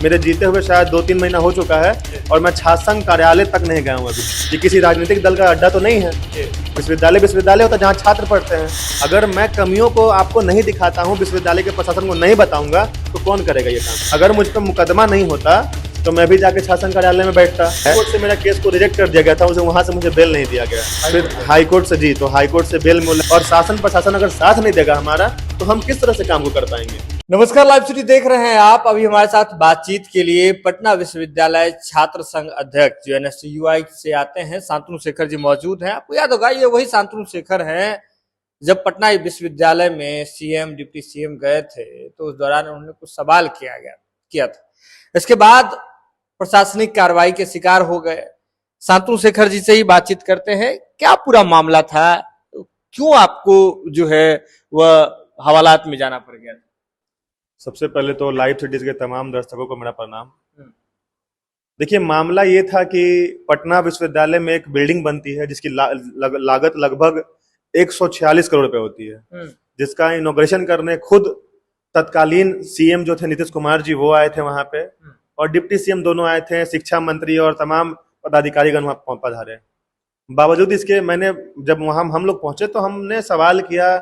मेरे जीते हुए शायद 2-3 महीना हो चुका है और मैं छात्र संघ कार्यालय तक नहीं गया हूँ अभी। ये किसी राजनीतिक दल का अड्डा तो नहीं है। विश्वविद्यालय होता है जहाँ छात्र पढ़ते हैं। अगर मैं कमियों को आपको नहीं दिखाता हूँ, विश्वविद्यालय के प्रशासन को नहीं बताऊंगा, तो कौन करेगा ये काम? अगर मुझ पर मुकदमा नहीं होता तो मैं भी जाके शासन कार्यालय में बैठता। कोर्ट से मेरा केस को रिजेक्ट कर दिया गया था, उसे वहां से मुझे बेल नहीं दिया गया। फिर हाई कोर्ट से जी, तो हाई कोर्ट से बेल मिला और शासन प्रशासन अगर साथ नहीं देगा हमारा, तो हम किस तरह से काम को कर पाएंगे? नमस्कार, लाइव सिटी देख रहे हैं आप। अभी हमारे साथ बातचीत के लिए पटना विश्वविद्यालय छात्र संघ अध्यक्ष जो NSTUI से आते हैं, शांतनु शेखर जी मौजूद हैं। आपको याद होगा ये वही शांतनु शेखर हैं जब पटना विश्वविद्यालय में सीएम डिप्टी सीएम गए थे तो उस दौरान उन्होंने कुछ सवाल किया था। इसके बाद प्रशासनिक कार्रवाई के शिकार हो गए। शांतनु शेखर जी से ही बातचीत करते हैं, क्या पूरा मामला था, क्यों आपको जो है वह हवालात में जाना पड़ गया? सबसे पहले तो लाइव सिटीज के तमाम दर्शकों को मेरा प्रणाम। देखिए, मामला ये था कि पटना विश्वविद्यालय में एक बिल्डिंग बनती है जिसकी लागत लगभग 146 करोड़ रुपए होती है, जिसका इनॉग्रेशन करने खुद तत्कालीन सीएम जो थे नीतीश कुमार जी, वो आए थे वहां पे, और डिप्टी सीएम दोनों आए थे, शिक्षा मंत्री और तमाम पदाधिकारीगण वहां पधारे। बावजूद इसके मैंने जब वहां हम लोग पहुंचे तो हमने सवाल किया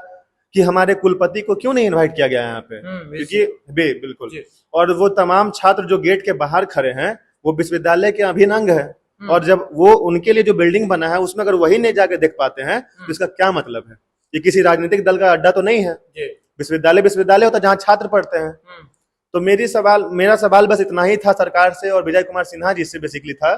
कि हमारे कुलपति को क्यों नहीं इनवाइट किया गया यहाँ पे, क्योंकि बिल्कुल, और वो तमाम छात्र जो गेट के बाहर खड़े हैं वो विश्वविद्यालय के अभिन्न अंग है, और जब वो उनके लिए जो बिल्डिंग बना है उसमें अगर वही नहीं जाके देख पाते हैं तो इसका क्या मतलब है? ये किसी राजनीतिक दल का अड्डा तो नहीं है। विश्वविद्यालय होता है जहाँ छात्र पढ़ते हैं। तो मेरा सवाल बस इतना ही था सरकार से और विजय कुमार सिन्हा जी से बेसिकली था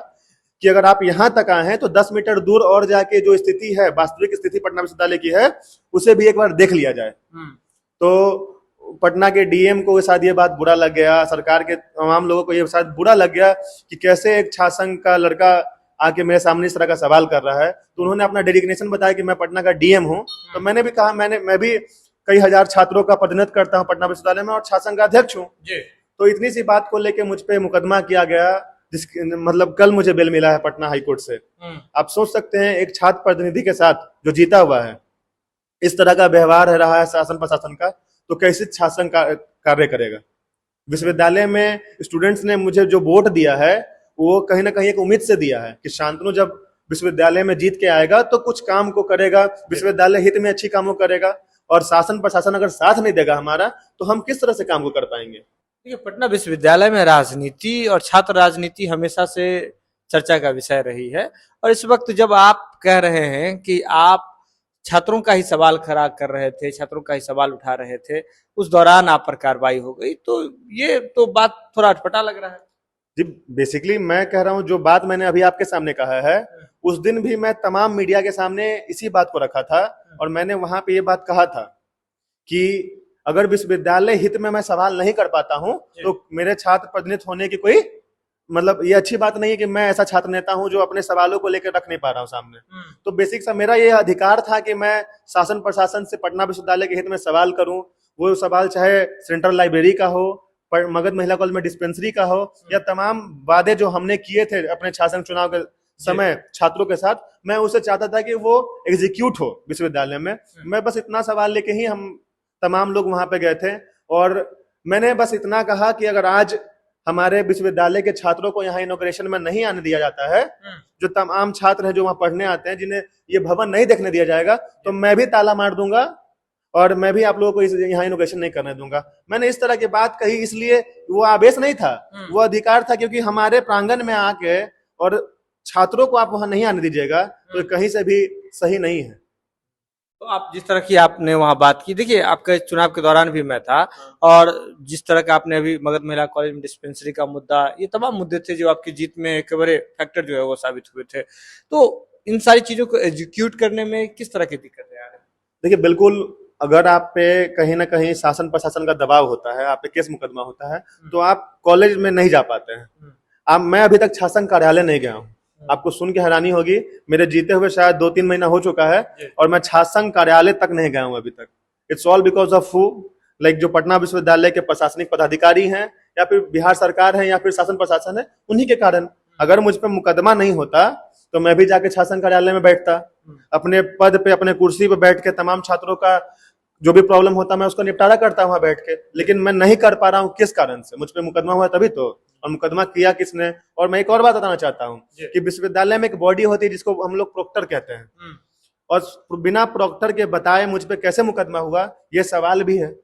कि अगर आप यहाँ तक आए हैं तो 10 मीटर दूर और जाके जो स्थिति है, वास्तविक स्थिति पटना विश्वविद्यालय की है, उसे भी एक बार देख लिया जाए। तो पटना के डीएम को शायद ये बात बुरा लग गया, सरकार के तमाम लोगों को ये शायद बुरा लग गया कि कैसे एक छात्र संघ का लड़का आके मेरे सामने इस तरह का सवाल कर रहा है। तो उन्होंने अपना डेडिग्नेशन बताया कि मैं पटना का डीएम हूँ। तो मैंने भी कहा मैं भी कई हजार छात्रों का प्रतिनिधित्व करता हूँ पटना विश्वविद्यालय में और छात्र संघ का अध्यक्ष हूँ। तो इतनी सी बात को लेकर मुझ पर मुकदमा किया गया, मतलब कल मुझे बेल मिला है पटना हाई कोर्ट से। आप सोच सकते हैं एक छात्र प्रतिनिधि के साथ जो जीता हुआ है इस तरह का व्यवहार है रहा है शासन प्रशासन का, तो कैसे शासन कार्य करेगा? विश्वविद्यालय में स्टूडेंट्स ने मुझे जो वोट दिया है वो कहीं ना कहीं एक उम्मीद से दिया है कि शांतनु जब विश्वविद्यालय में जीत के आएगा तो कुछ काम को करेगा, विश्वविद्यालय हित में अच्छी कामों करेगा, और शासन प्रशासन अगर साथ नहीं देगा हमारा तो हम किस तरह से काम को कर पाएंगे? देखिए, पटना विश्वविद्यालय में राजनीति और छात्र राजनीति हमेशा से चर्चा का विषय रही है, और इस वक्त जब आप कह रहे हैं कि आप छात्रों का ही सवाल खड़ा कर रहे थे, छात्रों का ही सवाल उठा रहे थे, उस दौरान आप पर कार्रवाई हो गई, तो ये तो बात थोड़ा अटपटा लग रहा है। जी, बेसिकली मैं कह रहा हूँ जो बात मैंने अभी आपके सामने कहा है, उस दिन भी मैं तमाम मीडिया के सामने इसी बात को रखा था, और मैंने वहां पे ये बात कहा था कि अगर विश्वविद्यालय हित में मैं सवाल नहीं कर पाता हूं तो मेरे छात्र प्रतिनिधित्व होने की कोई मतलब ये अच्छी बात नहीं है कि मैं ऐसा छात्र नेता हूं जो अपने सवालों को लेकर रख नहीं पा रहा हूं सामने। तो बेसिक सा मेरा ये अधिकार था कि मैं शासन प्रशासन से पटना विश्वविद्यालय के हित में सवाल करूं। वो सवाल चाहे सेंट्रल लाइब्रेरी का हो, मगध महिला कॉलेज में डिस्पेंसरी का हो, या तमाम वादे जो हमने किए थे अपने शासन चुनाव के समय छात्रों के साथ, मैं उसे चाहता था कि वो एग्जीक्यूट हो विश्वविद्यालय में। मैं बस इतना सवाल लेके ही हम तमाम लोग वहां पे गए थे, और मैंने बस इतना कहा कि अगर आज हमारे विश्वविद्यालय के छात्रों को यहाँ इनॉग्रेशन में नहीं आने दिया जाता है, जो तमाम छात्र हैं जो वहां पढ़ने आते हैं, जिन्हें ये भवन नहीं देखने दिया जाएगा, तो मैं भी ताला मार दूंगा और मैं भी आप लोगों को यहाँ इनॉग्रेशन नहीं करने दूंगा। मैंने इस तरह की बात कही, इसलिए वो आवेश नहीं था, वो अधिकार था, क्योंकि हमारे प्रांगण में आके और छात्रों को आप वहां नहीं आने दीजिएगा तो कहीं से भी सही नहीं है। तो आप जिस तरह की आपने वहां बात की, देखिए आपके चुनाव के दौरान भी मैं था, और जिस तरह का आपने अभी मगध महिला कॉलेज में डिस्पेंसरी का मुद्दा, ये तमाम मुद्दे थे जो आपकी जीत में एक बड़े फैक्टर जो है वो साबित हुए थे। तो इन सारी चीजों को एग्जीक्यूट करने में किस तरह की दिक्कतें आ रही? देखिए, बिल्कुल, अगर आप पे कहीं ना कहीं शासन प्रशासन का दबाव होता है, आप पे केस मुकदमा होता है, तो आप कॉलेज में नहीं जा पाते हैं। मैं अभी तक शासन कार्यालय नहीं गया हूँ। आपको सुन के हैरानी होगी, मेरे जीते हुए शायद 2-3 महीना हो चुका है और मैं छात्र संघ कार्यालय तक नहीं गया हूँ अभी तक। It's all because of who, like जो पटना विश्वविद्यालय के प्रशासनिक पदाधिकारी हैं, या फिर बिहार सरकार है, या फिर शासन प्रशासन है, उन्हीं के कारण। अगर मुझ पर मुकदमा नहीं होता तो मैं भी जाके शासन कार्यालय में बैठता, अपने पद पे, अपने कुर्सी पे बैठ के तमाम छात्रों का जो भी प्रॉब्लम होता मैं उसका निपटारा करता वहां बैठ के। लेकिन मैं नहीं कर पा रहा हूँ, किस कारण से? मुझ पे मुकदमा हुआ तभी तो। और मुकदमा किया किसने। और मैं एक और बात बताना चाहता हूँ जी। कि विश्वविद्यालय में एक बॉडी होती है जिसको हम लोग प्रोक्टर कहते हैं, और बिना प्रोक्टर के बताए मुझ पे कैसे मुकदमा हुआ, ये सवाल भी है।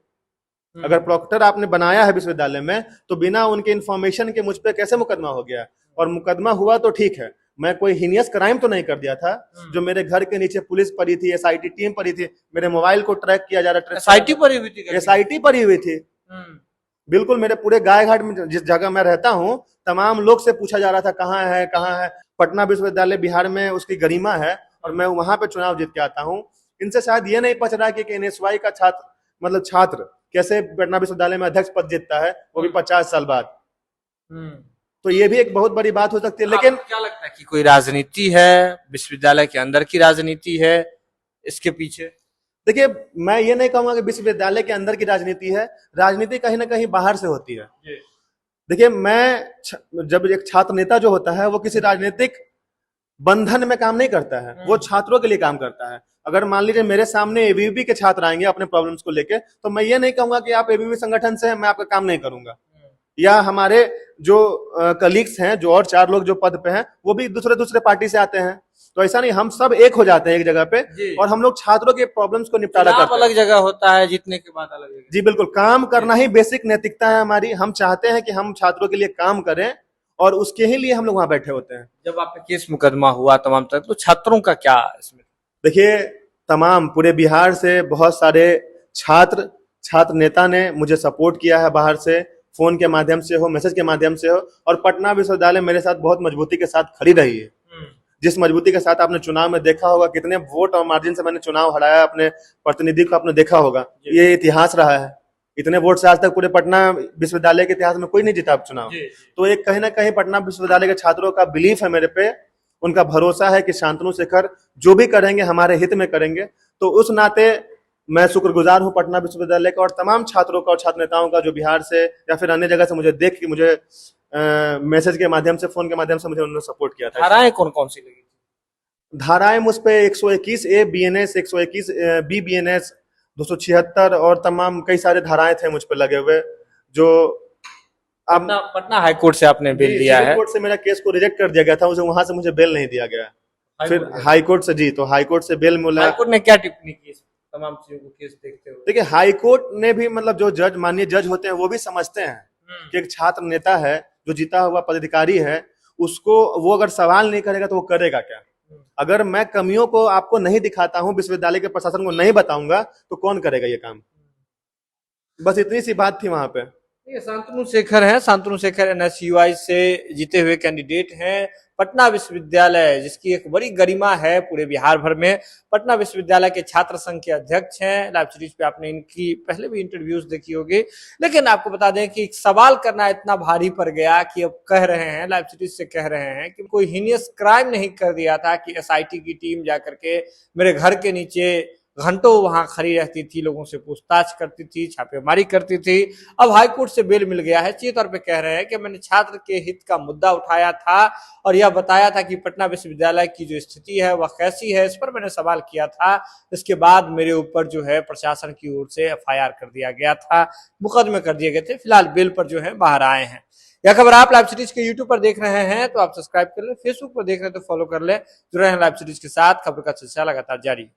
अगर प्रोक्टर आपने बनाया है विश्वविद्यालय में, तो बिना उनके इन्फॉर्मेशन के मुझ पे कैसे मुकदमा हो गया। और मुकदमा हुआ तो ठीक है, मैं कोई हीनियस क्राइम तो नहीं कर दिया था। जो मेरे घर के नीचे पुलिस पड़ी थी, एसआईटी टीम पड़ी थी, मेरे मोबाइल को ट्रैक किया जा रहा, एसआईटी पड़ी हुई थी, एसआईटी पड़ी हुई थी। बिल्कुल, मेरे पूरे गाय घाट में जिस जगह मैं रहता हूँ, तमाम लोग से पूछा जा रहा था कहाँ है कहाँ है। पटना विश्वविद्यालय बिहार में उसकी गरिमा है, और मैं वहां पे चुनाव जीत के आता हूँ। इनसे शायद ये नहीं पच रहा कि एनएसवाई का छात्र कैसे पटना विश्वविद्यालय में अध्यक्ष पद जीतता है, वो भी 50 साल बाद। तो ये भी एक बहुत बड़ी बात हो सकती है। लेकिन क्या लगता है कि कोई राजनीति है, विश्वविद्यालय के अंदर की राजनीति है इसके पीछे? देखिए, मैं ये नहीं कहूंगा कि विश्वविद्यालय के अंदर की राजनीति है, राजनीति कहीं ना कहीं बाहर से होती है। देखिए, जब एक छात्र नेता जो होता है वो किसी राजनीतिक बंधन में काम नहीं करता है, वो छात्रों के लिए काम करता है। अगर मान लीजिए मेरे सामने एबीवीपी के छात्र आएंगे अपने प्रॉब्लम्स को लेके, तो मैं ये नहीं कहूंगा कि आप एबीवीपी संगठन से हैं, मैं आपका काम नहीं करूंगा। या हमारे जो कलीग्स हैं, जो और 4 लोग जो पद पे हैं, वो भी दूसरे पार्टी से आते हैं। तो ऐसा नहीं, हम सब एक हो जाते हैं एक जगह पे, और हम लोग छात्रों के प्रॉब्लम्स को निपटारा करते हैं। अलग जगह होता है, जीतने के बाद अलग जगह। जी बिल्कुल, काम करना ही बेसिक नैतिकता है हमारी। हम चाहते हैं कि हम छात्रों के लिए काम करें, और उसके ही लिए हम लोग वहां बैठे होते हैं। जब आप पे केस मुकदमा हुआ तमाम तरह, तो छात्रों का क्या इसमें? देखिए, तमाम पूरे बिहार से बहुत सारे छात्र नेता ने मुझे सपोर्ट किया है, बाहर से फोन के माध्यम से हो, मैसेज के माध्यम से हो। और पटना विश्वविद्यालय मेरे साथ बहुत मजबूती के साथ खड़ी रही है। जिस मजबूती के साथ आपने चुनाव में देखा होगा, कितने वोट और मार्जिन से मैंने चुनाव हराया, अपने प्रतिनिधि को आपने देखा होगा, ये इतिहास रहा है। इतने वोट से आज तक पूरे पटना विश्वविद्यालय के इतिहास में कोई नहीं जीता चुनाव। तो एक कहीं ना कहीं पटना विश्वविद्यालय के छात्रों का बिलीफ है मेरे पे, उनका भरोसा है कि शांतनु शेखर जो भी करेंगे हमारे हित में करेंगे। तो उस नाते मैं शुक्रगुजार हूं पटना विश्वविद्यालय का और तमाम छात्रों का और छात्र नेताओं का, जो बिहार से या फिर अन्य जगह से मुझे देख के मुझे मैसेज के माध्यम से, फोन के माध्यम से मुझे उन्होंने सपोर्ट किया था। धाराएं कौन कौन सी लगी? धाराएं मुझ पे 121A BNS, 121B BNS, 276 और तमाम कई सारे धाराएं थे मुझ पे लगे हुए। जो अब पटना हाई कोर्ट से आपने बेल दिया है। कोर्ट से मेरा केस को रिजेक्ट कर दिया गया था, वहां से मुझे बेल नहीं दिया गया। फिर हाई कोर्ट से, जी, तो हाई कोर्ट से बेल मिला। हाई कोर्ट ने क्या टिप्पणी की तमाम चीजों को केस देखते हुए? देखिए, हाई कोर्ट ने भी, मतलब जो माननीय जज होते हैं, वो भी समझते हैं कि एक छात्र नेता है, जो जीता हुआ पदाधिकारी है, उसको वो अगर सवाल नहीं करेगा तो वो करेगा क्या। अगर मैं कमियों को आपको नहीं दिखाता हूं, विश्वविद्यालय के प्रशासन को नहीं बताऊंगा, तो कौन करेगा ये काम। बस इतनी सी बात थी वहां पे। ये शांतनु शेखर हैं। शांतनु शेखर एनएसयूआई से जीते हुए कैंडिडेट हैं। पटना विश्वविद्यालय, जिसकी एक बड़ी गरिमा है पूरे बिहार भर में, पटना विश्वविद्यालय के छात्र संघ के अध्यक्ष हैं। लाइव सीरीज पे आपने इनकी पहले भी इंटरव्यूज देखी होगी। लेकिन आपको बता दें कि सवाल करना इतना भारी पड़ गया कि अब कह रहे हैं, लाइव सीरीज से कह रहे हैं कि कोई हीनियस क्राइम नहीं कर दिया था कि एसआईटी की टीम जाकर के मेरे घर के नीचे घंटों वहां खड़ी रहती थी, लोगों से पूछताछ करती थी, छापेमारी करती थी। अब हाईकोर्ट से बेल मिल गया है। सीधे तौर पे कह रहे हैं कि मैंने छात्र के हित का मुद्दा उठाया था और यह बताया था कि पटना विश्वविद्यालय की जो स्थिति है वह कैसी है, इस पर मैंने सवाल किया था। इसके बाद मेरे ऊपर जो है प्रशासन की ओर से एफआईआर कर दिया गया था, मुकदमे कर दिए गए थे। फिलहाल बेल पर जो है बाहर आए हैं। यह खबर आप लाइव सीरीज के यूट्यूब पर देख रहे हैं तो आप सब्सक्राइब कर ले, फेसबुक पर देख रहे हैं तो फॉलो कर ले। जुड़े हैं लाइव सीरीज के साथ, खबर का सिलसिला लगातार जारी।